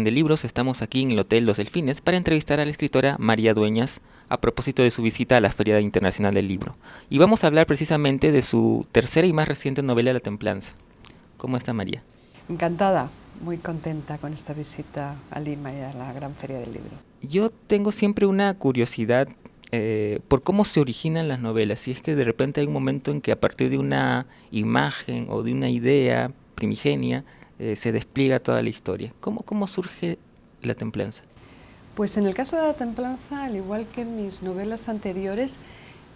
de Libros estamos aquí en el Hotel Los Delfines para entrevistar a la escritora María Dueñas a propósito de su visita a la Feria Internacional del Libro. Y vamos a hablar precisamente de su tercera y más reciente novela, La Templanza. ¿Cómo está, María? Encantada, muy contenta con esta visita a Lima y a la Gran Feria del Libro. Yo tengo siempre una curiosidad por cómo se originan las novelas. Si es que de repente hay un momento en que a partir de una imagen o de una idea primigenia se despliega toda la historia. ¿Cómo surge La Templanza? Pues en el caso de La Templanza, al igual que en mis novelas anteriores,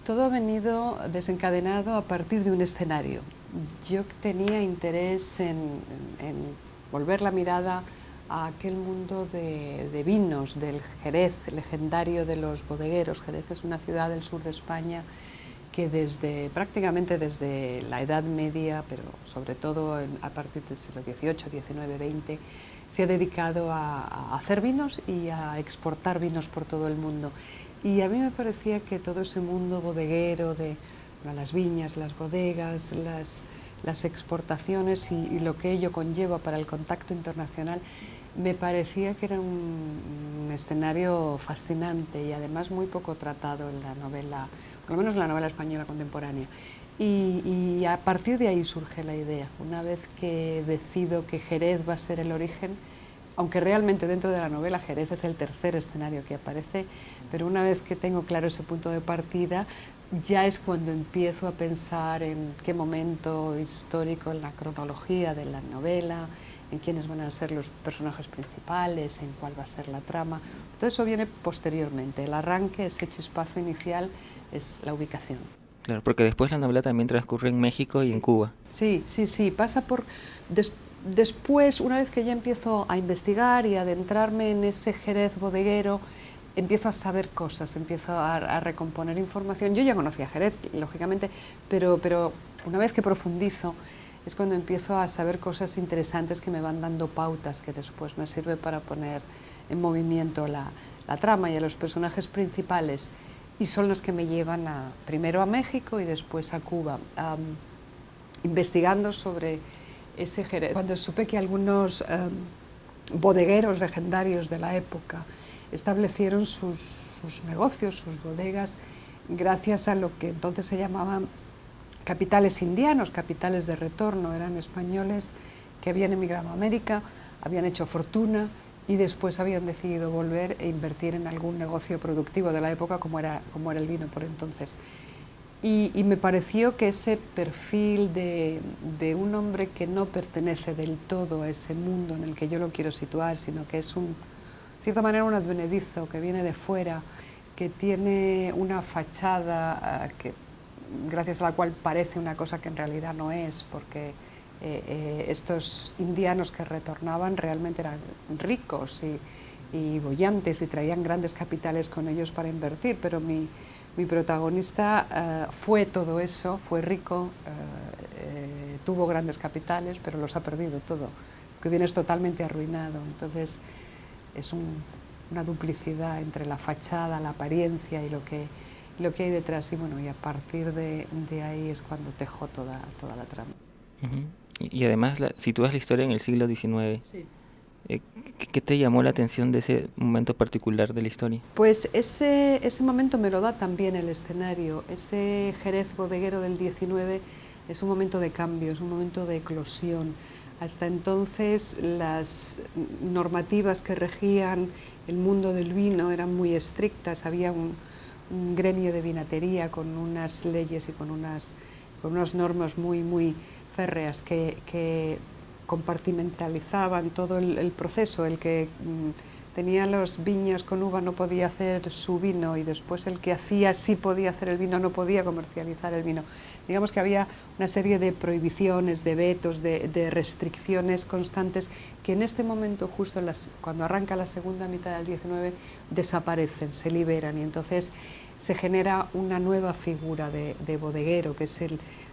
todo ha venido desencadenado a partir de un escenario. Yo tenía interés en volver la mirada a aquel mundo de vinos, del Jerez legendario de los bodegueros. Jerez es una ciudad del sur de España que prácticamente desde la Edad Media, pero sobre todo a partir del siglo XVIII, XIX, XX, se ha dedicado a hacer vinos y a exportar vinos por todo el mundo. Y a mí me parecía que todo ese mundo bodeguero de las viñas, las bodegas, las exportaciones y lo que ello conlleva para el contacto internacional, me parecía que era un escenario fascinante y además muy poco tratado en la novela, por lo menos en la novela española contemporánea. Y a partir de ahí surge la idea. Una vez que decido que Jerez va a ser el origen, aunque realmente dentro de la novela Jerez es el tercer escenario que aparece, pero una vez que tengo claro ese punto de partida, ya es cuando empiezo a pensar en qué momento histórico en la cronología de la novela, en quiénes van a ser los personajes principales, en cuál va a ser la trama. Todo eso viene posteriormente. El arranque, ese chispazo inicial, es la ubicación. Claro, porque después la novela también transcurre en México y en Cuba. Sí, pasa por... Después, una vez que ya empiezo a investigar y a adentrarme en ese Jerez bodeguero, empiezo a saber cosas, empiezo a recomponer información. Yo ya conocía Jerez, lógicamente, pero una vez que profundizo, es cuando empiezo a saber cosas interesantes que me van dando pautas que después me sirve para poner en movimiento la trama y a los personajes principales, y son los que me llevan primero a México y después a Cuba, investigando sobre ese Jerez. Cuando supe que algunos bodegueros legendarios de la época establecieron sus negocios, sus bodegas, gracias a lo que entonces se llamaban capitales indianos, capitales de retorno. Eran españoles que habían emigrado a América, habían hecho fortuna y después habían decidido volver e invertir en algún negocio productivo de la época como era el vino por entonces. Y me pareció que ese perfil de un hombre que no pertenece del todo a ese mundo en el que yo lo quiero situar, sino que es de cierta manera un advenedizo que viene de fuera, que tiene una fachada gracias a la cual parece una cosa que en realidad no es, porque estos indianos que retornaban realmente eran ricos y bollantes y traían grandes capitales con ellos para invertir, pero mi protagonista fue todo eso, fue rico, tuvo grandes capitales, pero los ha perdido todo, que vienes totalmente arruinado. Entonces es una duplicidad entre la fachada, la apariencia y lo que hay detrás, y bueno, y a partir de ahí es cuando tejo toda la trama. Uh-huh. Y además sitúas la historia en el siglo XIX. Sí. ¿Qué te llamó la atención de ese momento particular de la historia? Pues ese momento me lo da también el escenario. Ese Jerez bodeguero del XIX es un momento de cambio, es un momento de eclosión. Hasta entonces las normativas que regían el mundo del vino eran muy estrictas, había un gremio de vinatería con unas leyes y con unas normas muy férreas que compartimentalizaban todo el proceso. El que tenía los viñas con uva no podía hacer su vino, y después el que hacía sí podía hacer el vino, no podía comercializar el vino. Digamos que había una serie de prohibiciones, de vetos, de restricciones constantes que en este momento, justo cuando arranca la segunda mitad del XIX, desaparecen, se liberan, y entonces se genera una nueva figura de bodeguero, que es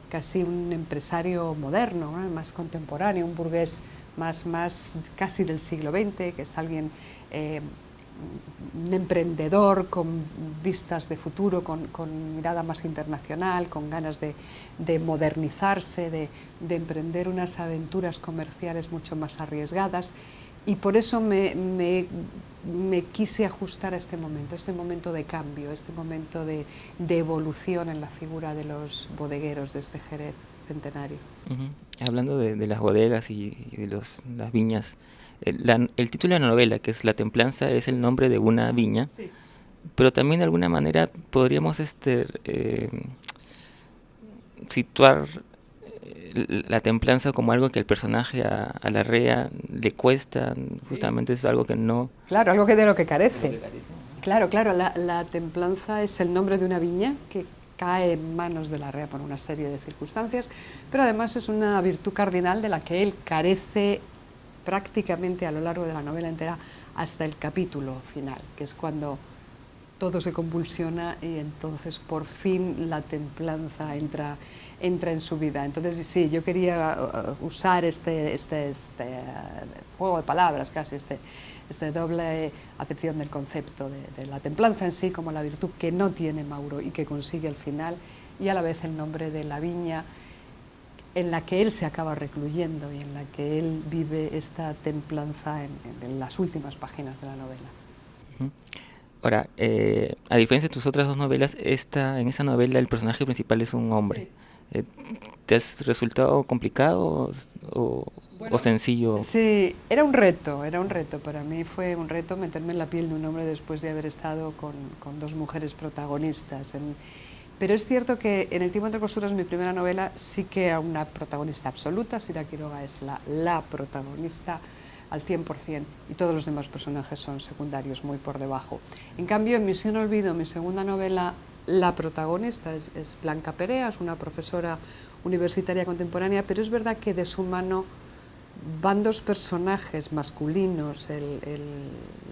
casi un empresario moderno, ¿no? Más contemporáneo, un burgués más casi del siglo XX, que es alguien, un emprendedor con vistas de futuro, con mirada más internacional, con ganas de modernizarse, de emprender unas aventuras comerciales mucho más arriesgadas. y por eso me quise ajustar a este momento de cambio, este momento de evolución en la figura de los bodegueros de este Jerez centenario. Ujú. Hablando de las bodegas y de las viñas, el título de la novela, que es La Templanza, es el nombre de una viña, Sí. pero también de alguna manera podríamos situar la templanza como algo que el personaje a Larrea le cuesta, justamente es algo que no... Claro, algo que de lo que carece. Lo que carece, ¿no? Claro, claro, la templanza es el nombre de una viña que cae en manos de Larrea por una serie de circunstancias, pero además es una virtud cardinal de la que él carece prácticamente a lo largo de la novela entera hasta el capítulo final, que es cuando todo se convulsiona y entonces por fin la templanza entra en su vida. Entonces sí, yo quería usar este juego de palabras casi, este doble acepción del concepto de la templanza en sí como la virtud que no tiene Mauro y que consigue al final, y a la vez el nombre de la viña en la que él se acaba recluyendo y en la que él vive esta templanza en las últimas páginas de la novela. Ujú. Ahora, a diferencia de tus otras dos novelas, en esa novela el personaje principal es un hombre. Sí. Eh, ¿Te has resultado complicado o sencillo? Sí, era un reto, para mí fue un reto meterme en la piel de un hombre después de haber estado con dos mujeres protagonistas. Pero es cierto que en El tiempo entre costuras, mi primera novela, sí que a una protagonista absoluta, Sira Quiroga es la protagonista al 100%, y todos los demás personajes son secundarios, muy por debajo. En cambio, en Misión Olvido, mi segunda novela, la protagonista es Blanca Perea, es una profesora universitaria contemporánea, pero es verdad que de su mano van dos personajes masculinos, el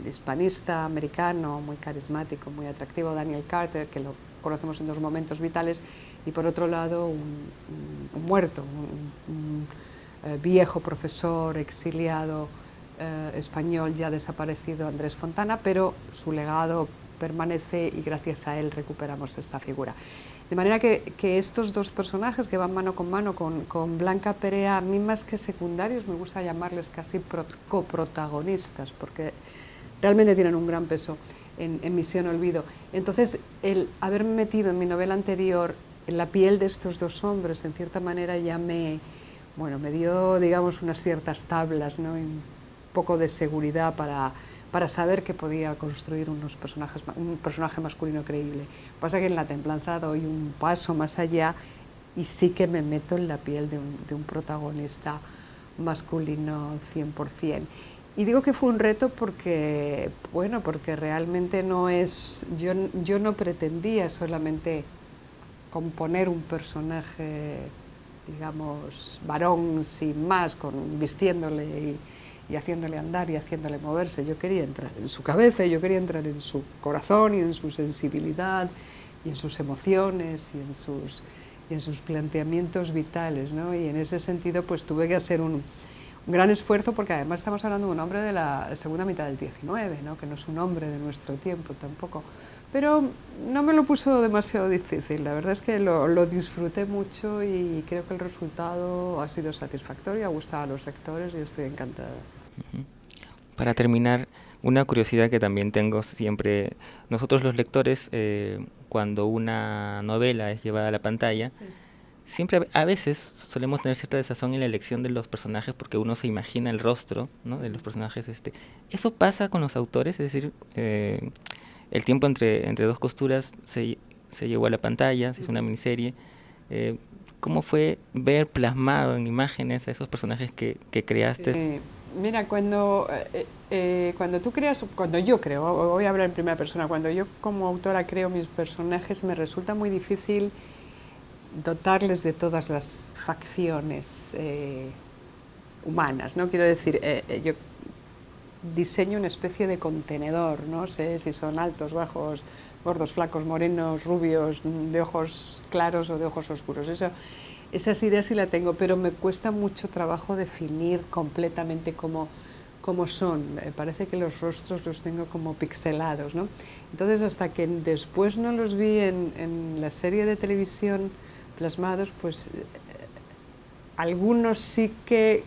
hispanista americano, muy carismático, muy atractivo, Daniel Carter, que lo conocemos en dos momentos vitales, y por otro lado un muerto, un viejo profesor exiliado español ya desaparecido, Andrés Fontana, pero su legado permanece y gracias a él recuperamos esta figura. De manera que estos dos personajes que van mano con Blanca Perea, a mí más que secundarios me gusta llamarles casi coprotagonistas, porque realmente tienen un gran peso en Misión Olvido. Entonces, el haberme metido en mi novela anterior en la piel de estos dos hombres, en cierta manera ya me dio, digamos, unas ciertas tablas, ¿no? Y un poco de seguridad para saber que podía construir un personaje masculino creíble. Pasa que en La Templanza doy un paso más allá y sí que me meto en la piel de un protagonista masculino 100%. Y digo que fue un reto porque realmente no es... Yo no pretendía solamente componer un personaje, digamos, varón sin más, vistiéndole y haciéndole andar y haciéndole moverse. Yo quería entrar en su cabeza, yo quería entrar en su corazón y en su sensibilidad y en sus emociones y en sus planteamientos vitales, ¿no? Y en ese sentido pues tuve que hacer un gran esfuerzo, porque además estamos hablando de un hombre de la segunda mitad del 19, ¿no? Que no es un hombre de nuestro tiempo tampoco. Pero no me lo puso demasiado difícil, la verdad es que lo disfruté mucho y creo que el resultado ha sido satisfactorio, ha gustado a los lectores y estoy encantada. Ujú. Para terminar, una curiosidad que también tengo siempre, nosotros los lectores, cuando una novela es llevada a la pantalla, Sí. siempre a veces solemos tener cierta desazón en la elección de los personajes porque uno se imagina el rostro, ¿no?, de los personajes. ¿Eso pasa con los autores? Es decir, El tiempo entre dos costuras se llevó a la pantalla, se hizo una miniserie. ¿Cómo fue ver plasmado en imágenes a esos personajes que creaste? Sí. Mira, cuando tú creas, cuando yo creo, voy a hablar en primera persona, cuando yo como autora creo mis personajes, me resulta muy difícil dotarles de todas las facciones humanas, ¿no? Quiero decir, yo diseño una especie de contenedor, no sé si son altos, bajos, gordos, flacos, morenos, rubios, de ojos claros o de ojos oscuros. Esas ideas sí la tengo, pero me cuesta mucho trabajo definir completamente cómo son. Me parece que los rostros los tengo como pixelados, ¿no? Entonces, hasta que después no los vi en la serie de televisión plasmados, pues algunos sí que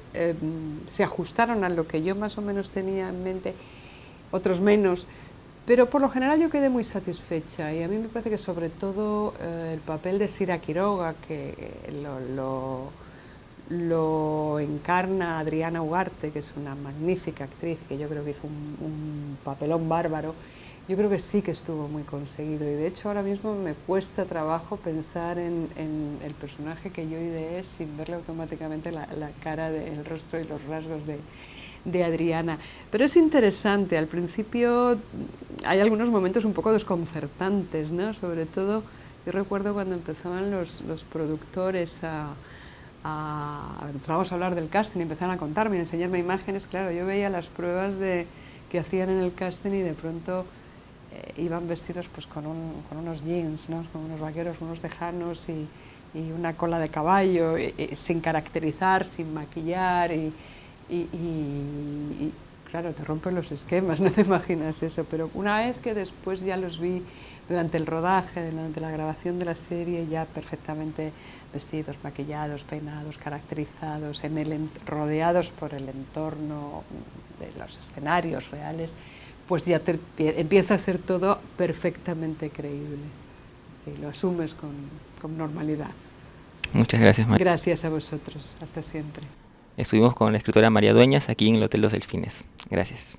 se ajustaron a lo que yo más o menos tenía en mente, otros menos, pero por lo general yo quedé muy satisfecha y a mí me parece que sobre todo el papel de Sira Quiroga, que lo encarna Adriana Ugarte, que es una magnífica actriz, que yo creo que hizo un papelón bárbaro. Yo creo que sí que estuvo muy conseguido y de hecho ahora mismo me cuesta trabajo pensar en el personaje que yo ideé sin verle automáticamente la cara, el rostro y los rasgos de Adriana. Pero es interesante, al principio hay algunos momentos un poco desconcertantes, ¿no? Sobre todo, yo recuerdo cuando empezaban los productores empezábamos a hablar del casting y empezaron a contarme, a enseñarme imágenes. Claro, yo veía las pruebas que hacían en el casting y de pronto iban vestidos pues con unos jeans, ¿no? Con unos vaqueros, unos tejanos y una cola de caballo, sin caracterizar, sin maquillar y claro, te rompen los esquemas, no te imaginas eso, pero una vez que después ya los vi durante el rodaje, durante la grabación de la serie, ya perfectamente vestidos, maquillados, peinados, caracterizados, rodeados por el entorno de los escenarios reales, pues ya empieza a ser todo perfectamente creíble. Sí, lo asumes con normalidad. Muchas gracias, María. Gracias a vosotros. Hasta siempre. Estuvimos con la escritora María Dueñas aquí en el Hotel Los Delfines. Gracias.